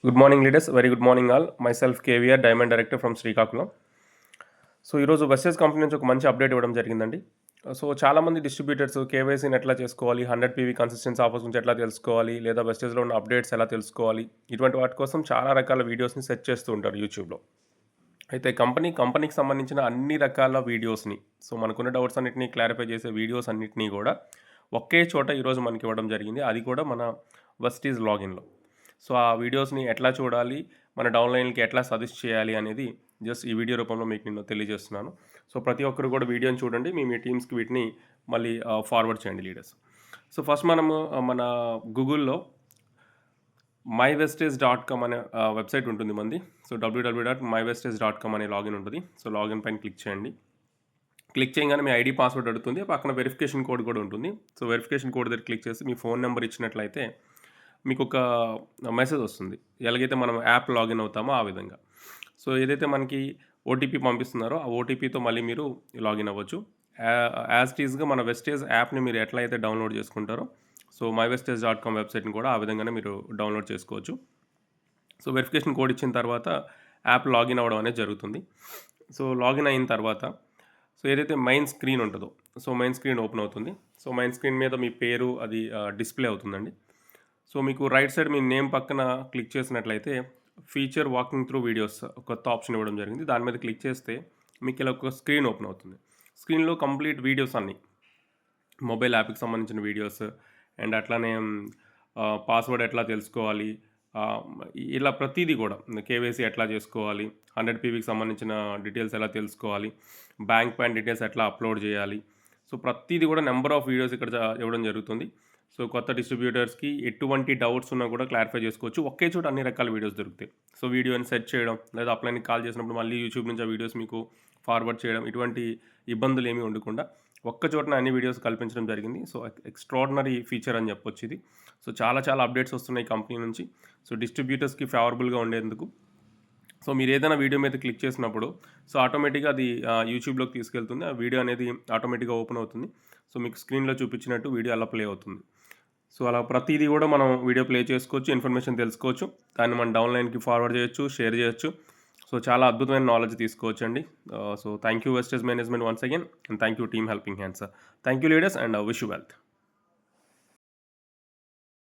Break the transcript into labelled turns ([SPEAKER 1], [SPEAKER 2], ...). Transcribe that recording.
[SPEAKER 1] Good morning leaders, very good morning all. My self KVR, diamond director from Srikakulam. So ఈరోజు wastage company నుంచి ఒక మంచి update ఇవ్వడం జరిగిందండి. సో చాలామంది డిస్ట్రిబ్యూటర్స్ కేవైసీని ఎట్లా చేసుకోవాలి, 100 పీవీ కన్సిస్టెన్సీ ఆఫర్స్ గురించి ఎట్లా తెలుసుకోవాలి, లేదా వెస్టేజ్లో ఉన్న అప్డేట్స్ ఎలా తెలుసుకోవాలి, ఇటువంటి వాటి కోసం చాలా రకాల వీడియోస్ని సెర్చ్ చేస్తూ ఉంటారు యూట్యూబ్లో. అయితే కంపెనీకి సంబంధించిన అన్ని రకాల వీడియోస్ని, సో మనకున్న డౌట్స్ అన్నింటినీ క్లారిఫై చేసే వీడియోస్ అన్నింటినీ కూడా ఒకే చోట ఈరోజు మనకి ఇవ్వడం జరిగింది. అది కూడా మన వెస్టీజ్ లాగిన్లో. సో ఆ వీడియోస్ని ఎట్లా చూడాలి, మన డౌన్లైన్కి ఎట్లా సజెస్ట్ చేయాలి అనేది జస్ట్ ఈ వీడియో రూపంలో మీకు నేను తెలియజేస్తున్నాను. సో ప్రతి ఒక్కరు కూడా వీడియోని చూడండి, మీ టీమ్స్కి వీటిని మళ్ళీ ఫార్వర్డ్ చేయండి లీడర్స్. సో ఫస్ట్ మనము మన గూగుల్లో mywestage.com అనే వెబ్సైట్ ఉంటుంది మంది. సో www.mywestage.com అనే లాగిన్ ఉంటుంది. సో లాగిన్ పైన క్లిక్ చేయండి. క్లిక్ చేయగానే మీ ఐడి పాస్వర్డ్ అడుగుతుంది, పక్కన వెరిఫికేషన్ కోడ్ కూడా ఉంటుంది. సో వెరిఫికేషన్ కోడ్ దగ్గర క్లిక్ చేసి మీ ఫోన్ నెంబర్ ఇచ్చినట్లయితే మీకు ఒక మెసేజ్ వస్తుంది, ఎలాగైతే మనం యాప్ లాగిన్ అవుతామో ఆ విధంగా. సో ఏదైతే మనకి ఓటీపీ పంపిస్తున్నారో ఆ ఓటీపీతో మళ్ళీ మీరు లాగిన్ అవ్వచ్చు. యాజ్ టీజ్గా మన వెస్టేజ్ యాప్ని మీరు ఎట్లా అయితే డౌన్లోడ్ చేసుకుంటారో, సో mywestage.com వెబ్సైట్ని కూడా ఆ విధంగానే మీరు డౌన్లోడ్ చేసుకోవచ్చు. సో వెరిఫికేషన్ కోడ్ ఇచ్చిన తర్వాత యాప్ లాగిన్ అవ్వడం అనేది జరుగుతుంది. సో లాగిన్ అయిన తర్వాత సో ఏదైతే మెయిన్ స్క్రీన్ ఉంటుందో, సో మెయిన్ స్క్రీన్ ఓపెన్ అవుతుంది. సో మెయిన్ స్క్రీన్ మీద మీ పేరు అది డిస్ప్లే అవుతుందండి. సో మీకు రైట్ సైడ్ మీ నేమ్ పక్కన క్లిక్ చేసినట్లయితే ఫీచర్ వాకింగ్ త్రూ వీడియోస్ కొత్త ఆప్షన్ ఇవ్వడం జరిగింది. దాని మీద క్లిక్ చేస్తే మీకు ఇలా ఒక స్క్రీన్ ఓపెన్ అవుతుంది. స్క్రీన్లో కంప్లీట్ వీడియోస్ అన్నీ, మొబైల్ యాప్కి సంబంధించిన వీడియోస్ అండ్ అట్లానే పాస్వర్డ్ ఎట్లా తెలుసుకోవాలి, ఇలా ప్రతిదీ కూడా కేవైసీ ఎట్లా చేసుకోవాలి, 100 పీవీకి సంబంధించిన డీటెయిల్స్ ఎలా తెలుసుకోవాలి, బ్యాంక్ పాన్ డీటెయిల్స్ ఎట్లా అప్లోడ్ చేయాలి, సో ప్రతిదీ కూడా నెంబర్ ఆఫ్ వీడియోస్ ఇక్కడ ఇవ్వడం జరుగుతుంది. సో కొత్త డిస్ట్రిబ్యూటర్స్కి ఎటువంటి డౌట్స్ ఉన్నా కూడా క్లారిఫై చేసుకోవచ్చు. ఒకే చోట అన్ని రకాల వీడియోస్ దొరుకుతాయి. సో వీడియోని సెర్చ్ చేయడం, లేదా అప్లైన్కి కాల్ చేసినప్పుడు మళ్ళీ యూట్యూబ్ నుంచి ఆ వీడియోస్ మీకు ఫార్వర్డ్ చేయడం, ఇటువంటి ఇబ్బందులు ఏమీ ఉండకుండా ఒక్క చోటన అన్ని వీడియోస్ కల్పించడం జరిగింది. సో ఎక్స్ట్రాడినరీ ఫీచర్ అని చెప్పొచ్చు ఇది. సో చాలా అప్డేట్స్ వస్తున్నాయి కంపెనీ నుంచి, సో డిస్ట్రిబ్యూటర్స్కి ఫేవరబుల్గా ఉండేందుకు. సో మీరు ఏదైనా వీడియో మీద క్లిక్ చేసినప్పుడు సో ఆటోమేటిక్గా అది యూట్యూబ్లోకి తీసుకెళ్తుంది. ఆ వీడియో అనేది ఆటోమేటిక్గా ఓపెన్ అవుతుంది. సో మీకు స్క్రీన్లో చూపించినట్టు వీడియో అలా ప్లే అవుతుంది. సో అలా ప్రతిదీ కూడా మనం వీడియో ప్లే చేసుకోవచ్చు, ఇన్ఫర్మేషన్ తెలుసుకోవచ్చు, దాన్ని మనం డౌన్లైన్కి ఫార్వర్డ్ చేయొచ్చు, షేర్ చేయొచ్చు. సో చాలా అద్భుతమైన నాలెడ్జ్ తీసుకోవచ్చు అండి. So thank you wastage management once again, and thank you team helping hands. Thank you leaders, and wish you wealth.